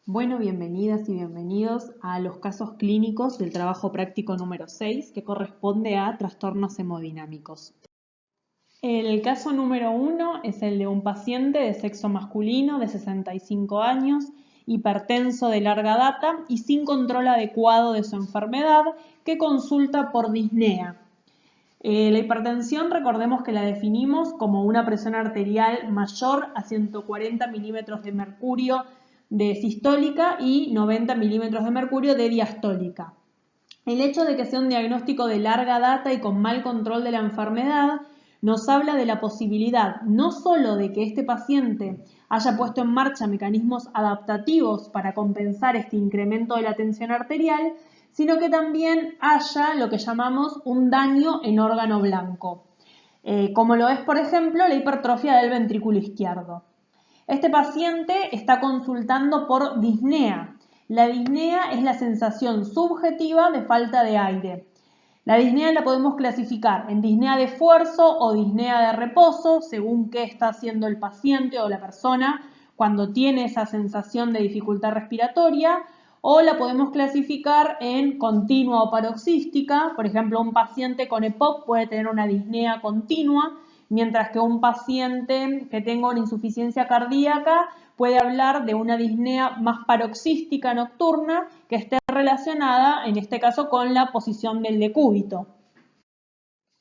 Bueno, bienvenidas y bienvenidos a los casos clínicos del trabajo práctico número 6, que corresponde a trastornos hemodinámicos. El caso número 1 es el de un paciente de sexo masculino de 65 años, hipertenso de larga data y sin control adecuado de su enfermedad, que consulta por disnea. La hipertensión, recordemos que la definimos como una presión arterial mayor a 140 milímetros de mercurio de sistólica y 90 milímetros de mercurio de diastólica. El hecho de que sea un diagnóstico de larga data y con mal control de la enfermedad nos habla de la posibilidad no solo de que este paciente haya puesto en marcha mecanismos adaptativos para compensar este incremento de la tensión arterial, sino que también haya lo que llamamos un daño en órgano blanco, como lo es, por ejemplo, la hipertrofia del ventrículo izquierdo. Este paciente está consultando por disnea. La disnea es la sensación subjetiva de falta de aire. La disnea la podemos clasificar en disnea de esfuerzo o disnea de reposo, según qué está haciendo el paciente o la persona cuando tiene esa sensación de dificultad respiratoria, o la podemos clasificar en continua o paroxística. Por ejemplo, un paciente con EPOC puede tener una disnea continua, mientras que un paciente que tenga una insuficiencia cardíaca puede hablar de una disnea más paroxística nocturna que esté relacionada, en este caso, con la posición del decúbito.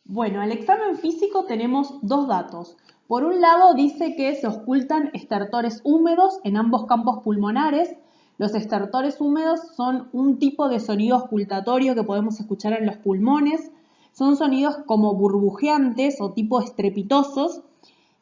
Bueno, al examen físico tenemos dos datos. Por un lado dice que se auscultan estertores húmedos en ambos campos pulmonares. Los estertores húmedos son un tipo de sonido auscultatorio que podemos escuchar en los pulmones. Son sonidos como burbujeantes o tipo estrepitosos,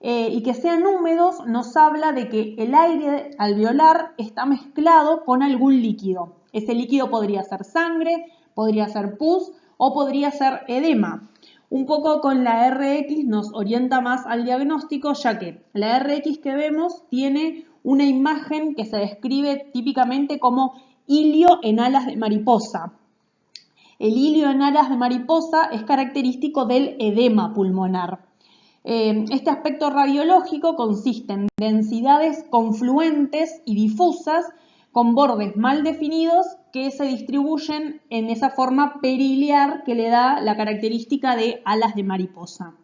y que sean húmedos nos habla de que el aire alveolar está mezclado con algún líquido. Ese líquido podría ser sangre, podría ser pus o podría ser edema. Un poco con la RX nos orienta más al diagnóstico, ya que la RX que vemos tiene una imagen que se describe típicamente como hilio en alas de mariposa. El hilio en alas de mariposa es característico del edema pulmonar. Este aspecto radiológico consiste en densidades confluentes y difusas con bordes mal definidos que se distribuyen en esa forma periliar que le da la característica de alas de mariposa.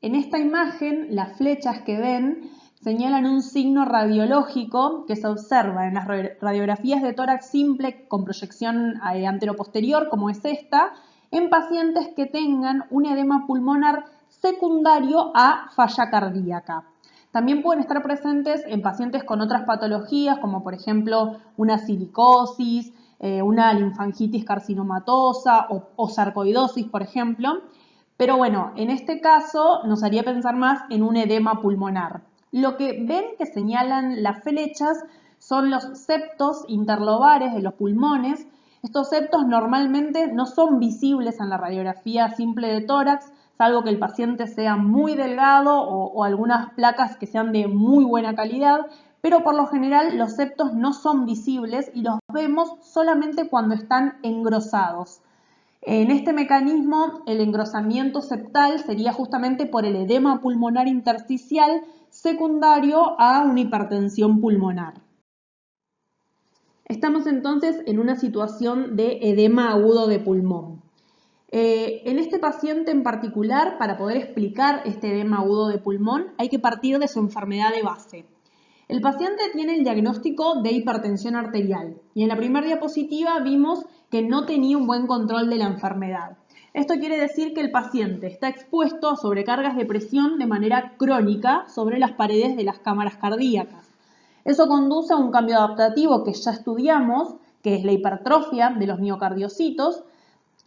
En esta imagen, las flechas que ven señalan un signo radiológico que se observa en las radiografías de tórax simple con proyección anteroposterior, como es esta, en pacientes que tengan un edema pulmonar secundario a falla cardíaca. También pueden estar presentes en pacientes con otras patologías, como por ejemplo una silicosis, una linfangitis carcinomatosa o sarcoidosis, por ejemplo. Pero bueno, en este caso nos haría pensar más en un edema pulmonar. Lo que ven que señalan las flechas son los septos interlobares de los pulmones. Estos septos normalmente no son visibles en la radiografía simple de tórax, salvo que el paciente sea muy delgado o algunas placas que sean de muy buena calidad, pero por lo general los septos no son visibles y los vemos solamente cuando están engrosados. En este mecanismo, el engrosamiento septal sería justamente por el edema pulmonar intersticial secundario a una hipertensión pulmonar. Estamos entonces en una situación de edema agudo de pulmón. En este paciente en particular, para poder explicar este edema agudo de pulmón, hay que partir de su enfermedad de base. El paciente tiene el diagnóstico de hipertensión arterial y en la primera diapositiva vimos que no tenía un buen control de la enfermedad. Esto quiere decir que el paciente está expuesto a sobrecargas de presión de manera crónica sobre las paredes de las cámaras cardíacas. Eso conduce a un cambio adaptativo que ya estudiamos, que es la hipertrofia de los miocardiocitos,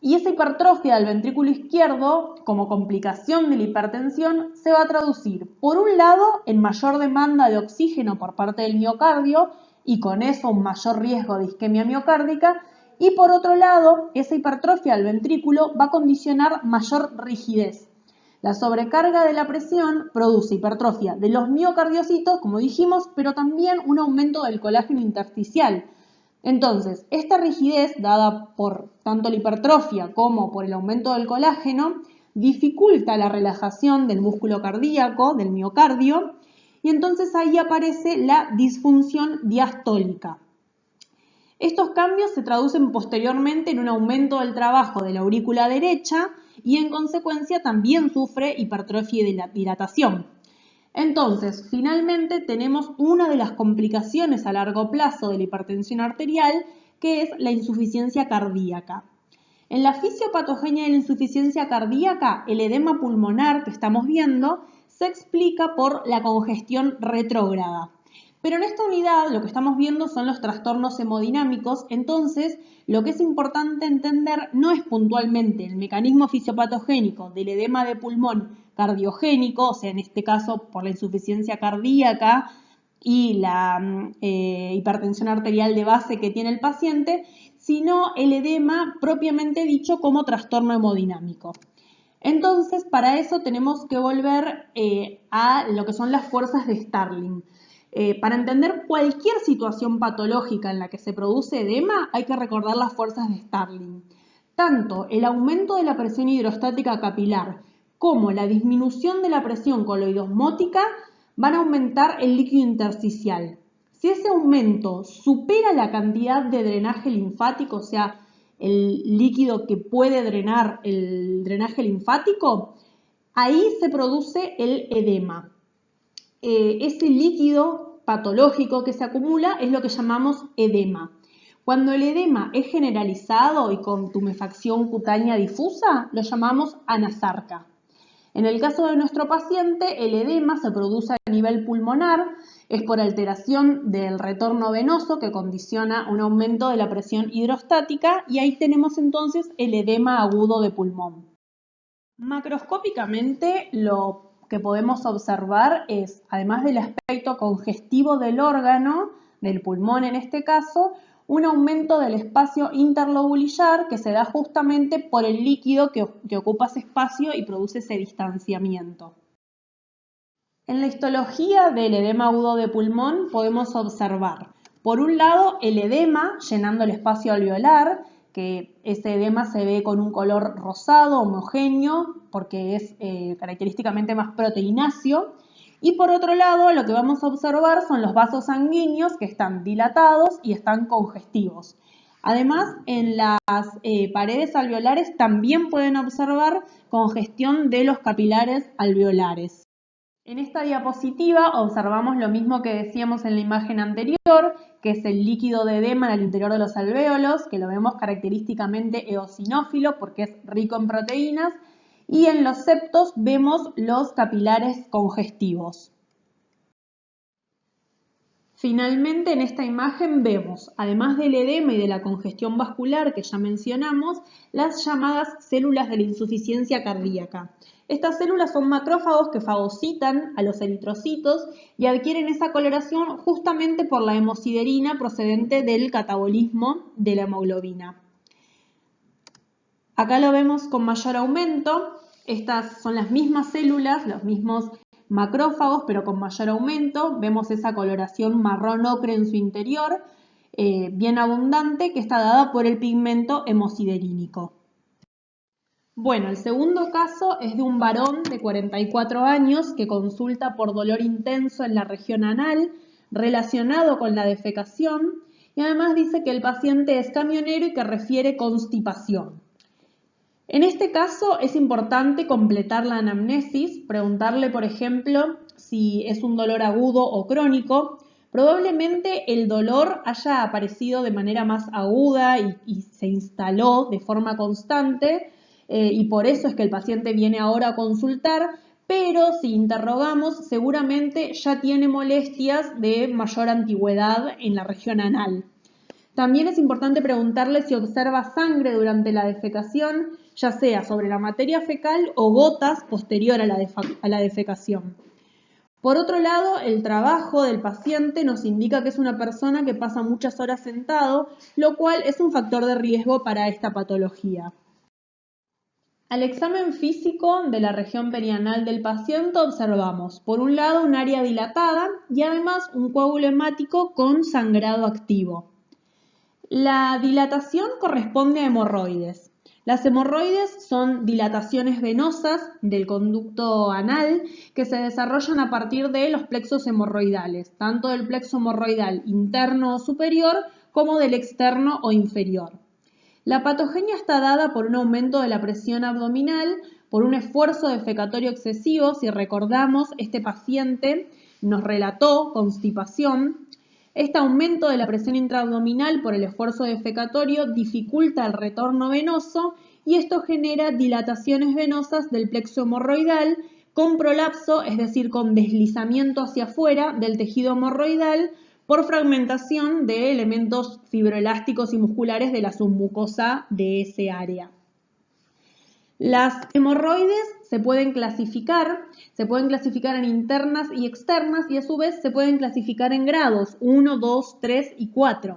y esa hipertrofia del ventrículo izquierdo, como complicación de la hipertensión, se va a traducir, por un lado, en mayor demanda de oxígeno por parte del miocardio y con eso un mayor riesgo de isquemia miocárdica, y por otro lado, esa hipertrofia del ventrículo va a condicionar mayor rigidez. La sobrecarga de la presión produce hipertrofia de los miocardiocitos, como dijimos, pero también un aumento del colágeno intersticial. Entonces, esta rigidez, dada por tanto la hipertrofia como por el aumento del colágeno, dificulta la relajación del músculo cardíaco, del miocardio, y entonces ahí aparece la disfunción diastólica. Estos cambios se traducen posteriormente en un aumento del trabajo de la aurícula derecha y en consecuencia también sufre hipertrofia y dilatación. Entonces, finalmente tenemos una de las complicaciones a largo plazo de la hipertensión arterial, que es la insuficiencia cardíaca. En la fisiopatogenia de la insuficiencia cardíaca, el edema pulmonar que estamos viendo se explica por la congestión retrógrada. Pero en esta unidad lo que estamos viendo son los trastornos hemodinámicos, entonces lo que es importante entender no es puntualmente el mecanismo fisiopatogénico del edema de pulmón cardiogénico, o sea, en este caso por la insuficiencia cardíaca y la hipertensión arterial de base que tiene el paciente, sino el edema propiamente dicho como trastorno hemodinámico. Entonces, para eso tenemos que volver a lo que son las fuerzas de Starling. Para entender cualquier situación patológica en la que se produce edema, hay que recordar las fuerzas de Starling. Tanto el aumento de la presión hidrostática capilar como la disminución de la presión coloidosmótica van a aumentar el líquido intersticial. Si ese aumento supera la cantidad de drenaje linfático, o sea, el líquido que puede drenar el drenaje linfático, ahí se produce el edema. Ese líquido patológico que se acumula es lo que llamamos edema. Cuando el edema es generalizado y con tumefacción cutánea difusa, lo llamamos anasarca. En el caso de nuestro paciente, el edema se produce a nivel pulmonar, es por alteración del retorno venoso que condiciona un aumento de la presión hidrostática y ahí tenemos entonces el edema agudo de pulmón. Macroscópicamente lo que podemos observar es, además del aspecto congestivo del órgano, del pulmón en este caso, un aumento del espacio interlobulillar que se da justamente por el líquido que ocupa ese espacio y produce ese distanciamiento. En la histología del edema agudo de pulmón podemos observar, por un lado, el edema llenando el espacio alveolar, que ese edema se ve con un color rosado, homogéneo, porque es característicamente más proteináceo. Y por otro lado, lo que vamos a observar son los vasos sanguíneos que están dilatados y están congestivos. Además, en las paredes alveolares también pueden observar congestión de los capilares alveolares. En esta diapositiva observamos lo mismo que decíamos en la imagen anterior, que es el líquido de edema en el interior de los alvéolos, que lo vemos característicamente eosinófilo porque es rico en proteínas, y en los septos vemos los capilares congestivos. Finalmente, en esta imagen vemos, además del edema y de la congestión vascular que ya mencionamos, las llamadas células de la insuficiencia cardíaca. Estas células son macrófagos que fagocitan a los eritrocitos y adquieren esa coloración justamente por la hemosiderina procedente del catabolismo de la hemoglobina. Acá lo vemos con mayor aumento. Estas son las mismas células, los mismos macrófagos, pero con mayor aumento. Vemos esa coloración marrón ocre en su interior, bien abundante, que está dada por el pigmento hemosiderínico. Bueno, el segundo caso es de un varón de 44 años que consulta por dolor intenso en la región anal relacionado con la defecación y además dice que el paciente es camionero y que refiere constipación. En este caso es importante completar la anamnesis, preguntarle, por ejemplo, si es un dolor agudo o crónico. Probablemente el dolor haya aparecido de manera más aguda y se instaló de forma constante y por eso es que el paciente viene ahora a consultar, pero si interrogamos seguramente ya tiene molestias de mayor antigüedad en la región anal. También es importante preguntarle si observa sangre durante la defecación, ya sea sobre la materia fecal o gotas posterior a la defecación. Por otro lado, el trabajo del paciente nos indica que es una persona que pasa muchas horas sentado, lo cual es un factor de riesgo para esta patología. Al examen físico de la región perianal del paciente observamos, por un lado, un área dilatada y además un coágulo hemático con sangrado activo. La dilatación corresponde a hemorroides. Las hemorroides son dilataciones venosas del conducto anal que se desarrollan a partir de los plexos hemorroidales, tanto del plexo hemorroidal interno o superior como del externo o inferior. La patogenia está dada por un aumento de la presión abdominal, por un esfuerzo defecatorio excesivo. Si recordamos, este paciente nos relató constipación. Este aumento de la presión intraabdominal por el esfuerzo defecatorio dificulta el retorno venoso y esto genera dilataciones venosas del plexo hemorroidal con prolapso, es decir, con deslizamiento hacia afuera del tejido hemorroidal por fragmentación de elementos fibroelásticos y musculares de la submucosa de ese área. Las hemorroides se pueden clasificar en internas y externas y a su vez se pueden clasificar en grados 1, 2, 3 y 4.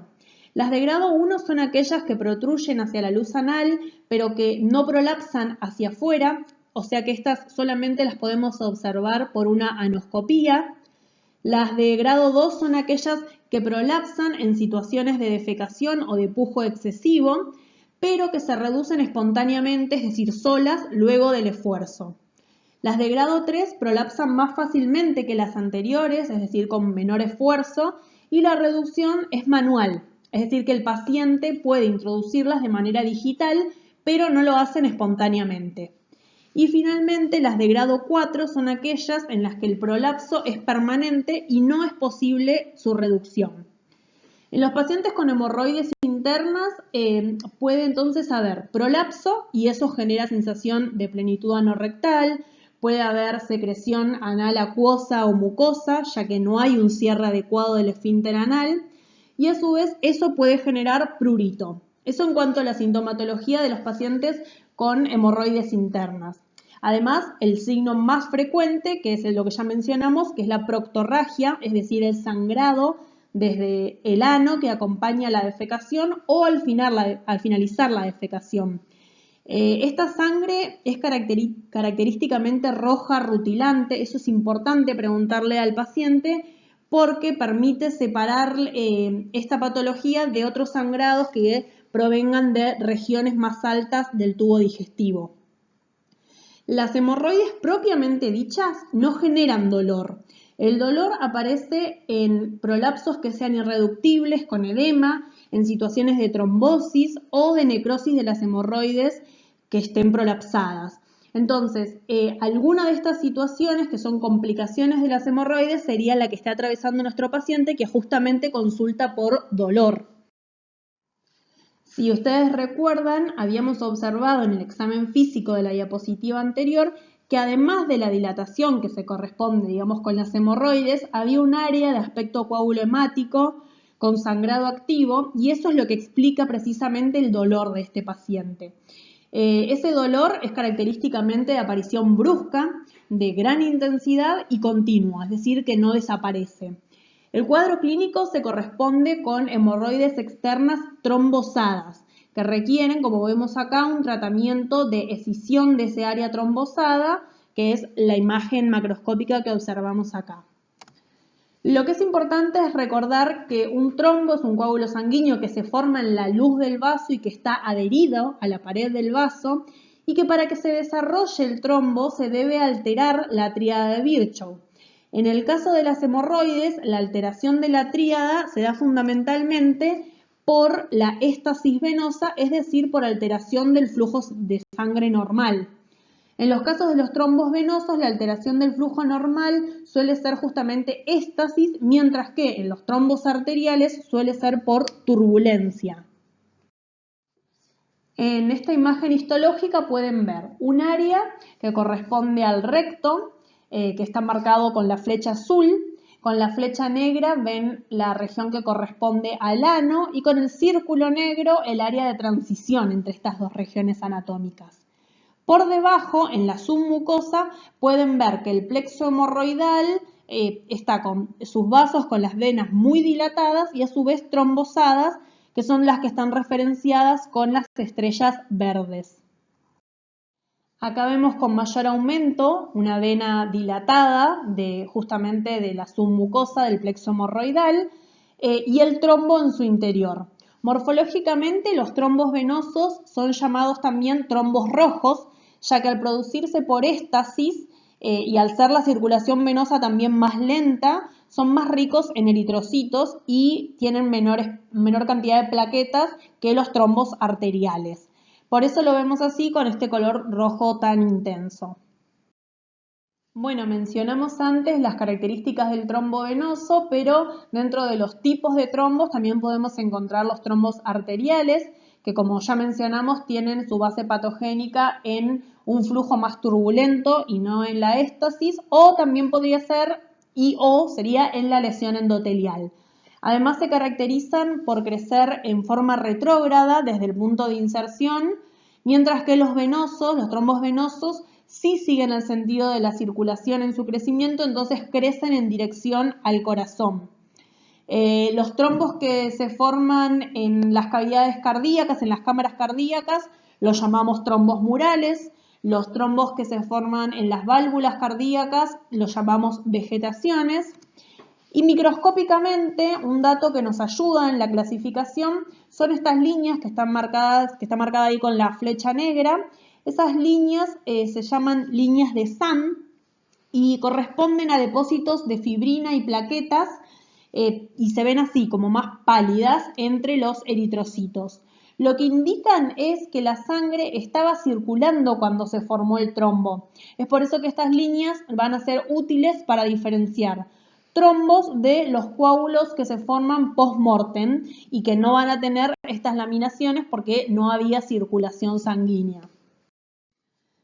Las de grado 1 son aquellas que protruyen hacia la luz anal pero que no prolapsan hacia afuera, o sea que estas solamente las podemos observar por una anoscopía. Las de grado 2 son aquellas que prolapsan en situaciones de defecación o de pujo excesivo, pero que se reducen espontáneamente, es decir, solas, luego del esfuerzo. Las de grado 3 prolapsan más fácilmente que las anteriores, es decir, con menor esfuerzo, y la reducción es manual, es decir, que el paciente puede introducirlas de manera digital, pero no lo hacen espontáneamente. Y finalmente, las de grado 4 son aquellas en las que el prolapso es permanente y no es posible su reducción. En los pacientes con hemorroides internas puede entonces haber prolapso y eso genera sensación de plenitud anorrectal, puede haber secreción anal acuosa o mucosa, ya que no hay un cierre adecuado del esfínter anal, y a su vez eso puede generar prurito. Eso en cuanto a la sintomatología de los pacientes con hemorroides internas. Además, el signo más frecuente, que es lo que ya mencionamos, que es la proctorragia, es decir, el sangrado desde el ano que acompaña la defecación o al finalizar la defecación. Esta sangre es característicamente roja rutilante, eso es importante preguntarle al paciente porque permite separar esta patología de otros sangrados que provengan de regiones más altas del tubo digestivo. Las hemorroides propiamente dichas no generan dolor. El dolor aparece en prolapsos que sean irreductibles, con edema, en situaciones de trombosis o de necrosis de las hemorroides que estén prolapsadas. Entonces, alguna de estas situaciones que son complicaciones de las hemorroides sería la que está atravesando nuestro paciente que justamente consulta por dolor. Si ustedes recuerdan, habíamos observado en el examen físico de la diapositiva anterior que además de la dilatación que se corresponde, digamos, con las hemorroides, había un área de aspecto coagulohemático con sangrado activo y eso es lo que explica precisamente el dolor de este paciente. Ese dolor es característicamente de aparición brusca, de gran intensidad y continua, es decir, que no desaparece. El cuadro clínico se corresponde con hemorroides externas trombosadas, que requieren, como vemos acá, un tratamiento de escisión de ese área trombosada, que es la imagen macroscópica que observamos acá. Lo que es importante es recordar que un trombo es un coágulo sanguíneo que se forma en la luz del vaso y que está adherido a la pared del vaso, y que para que se desarrolle el trombo se debe alterar la tríada de Virchow. En el caso de las hemorroides, la alteración de la tríada se da fundamentalmente por la éstasis venosa, es decir, por alteración del flujo de sangre normal. En los casos de los trombos venosos, la alteración del flujo normal suele ser justamente éstasis, mientras que en los trombos arteriales suele ser por turbulencia. En esta imagen histológica pueden ver un área que corresponde al recto, que está marcado con la flecha azul. Con la flecha negra ven la región que corresponde al ano y con el círculo negro el área de transición entre estas dos regiones anatómicas. Por debajo, en la submucosa, pueden ver que el plexo hemorroidal está con sus vasos con las venas muy dilatadas y a su vez trombosadas, que son las que están referenciadas con las estrellas verdes. Acá vemos con mayor aumento una vena dilatada justamente de la submucosa del plexo hemorroidal y el trombo en su interior. Morfológicamente, los trombos venosos son llamados también trombos rojos, ya que al producirse por éstasis y al ser la circulación venosa también más lenta, son más ricos en eritrocitos y tienen menor cantidad de plaquetas que los trombos arteriales. Por eso lo vemos así con este color rojo tan intenso. Bueno, mencionamos antes las características del trombo venoso, pero dentro de los tipos de trombos también podemos encontrar los trombos arteriales, que como ya mencionamos tienen su base patogénica en un flujo más turbulento y no en la éstasis, o también podría ser o sería en la lesión endotelial. Además se caracterizan por crecer en forma retrógrada desde el punto de inserción, mientras que los trombos venosos, sí siguen el sentido de la circulación en su crecimiento, entonces crecen en dirección al corazón. Los trombos que se forman en las cavidades cardíacas, en las cámaras cardíacas, los llamamos trombos murales. Los trombos que se forman en las válvulas cardíacas los llamamos vegetaciones. Y microscópicamente, un dato que nos ayuda en la clasificación son estas líneas que está marcada ahí con la flecha negra. Esas líneas se llaman líneas de Sand y corresponden a depósitos de fibrina y plaquetas y se ven así como más pálidas entre los eritrocitos. Lo que indican es que la sangre estaba circulando cuando se formó el trombo. Es por eso que estas líneas van a ser útiles para diferenciar trombos de los coágulos que se forman post-mortem y que no van a tener estas laminaciones porque no había circulación sanguínea.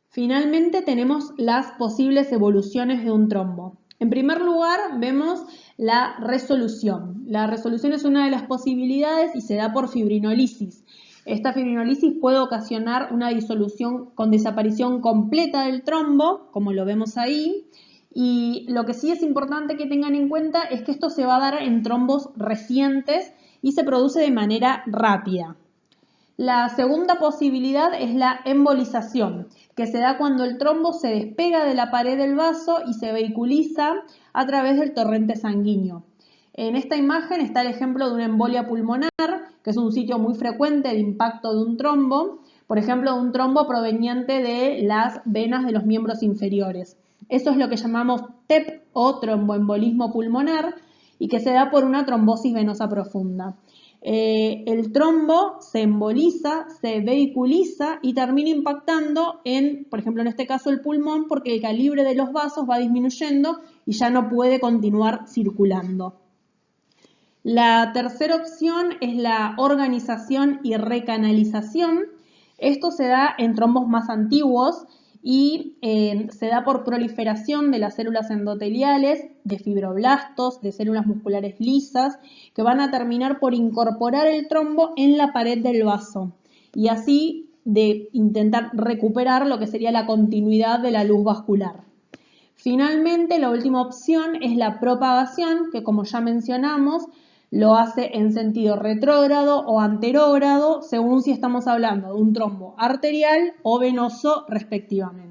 Finalmente tenemos las posibles evoluciones de un trombo. En primer lugar vemos la resolución. La resolución es una de las posibilidades y se da por fibrinolisis. Esta fibrinolisis puede ocasionar una disolución con desaparición completa del trombo, como lo vemos ahí. Y lo que sí es importante que tengan en cuenta es que esto se va a dar en trombos recientes y se produce de manera rápida. La segunda posibilidad es la embolización, que se da cuando el trombo se despega de la pared del vaso y se vehiculiza a través del torrente sanguíneo. En esta imagen está el ejemplo de una embolia pulmonar, que es un sitio muy frecuente de impacto de un trombo, por ejemplo, de un trombo proveniente de las venas de los miembros inferiores. Eso es lo que llamamos TEP o tromboembolismo pulmonar y que se da por una trombosis venosa profunda. El trombo se emboliza, se vehiculiza y termina impactando en, por ejemplo, en este caso el pulmón, porque el calibre de los vasos va disminuyendo y ya no puede continuar circulando. La tercera opción es la organización y recanalización. Esto se da en trombos más antiguos y se da por proliferación de las células endoteliales, de fibroblastos, de células musculares lisas, que van a terminar por incorporar el trombo en la pared del vaso y así de intentar recuperar lo que sería la continuidad de la luz vascular. Finalmente, la última opción es la propagación, que como ya mencionamos, lo hace en sentido retrógrado o anterógrado, según si estamos hablando de un trombo arterial o venoso respectivamente.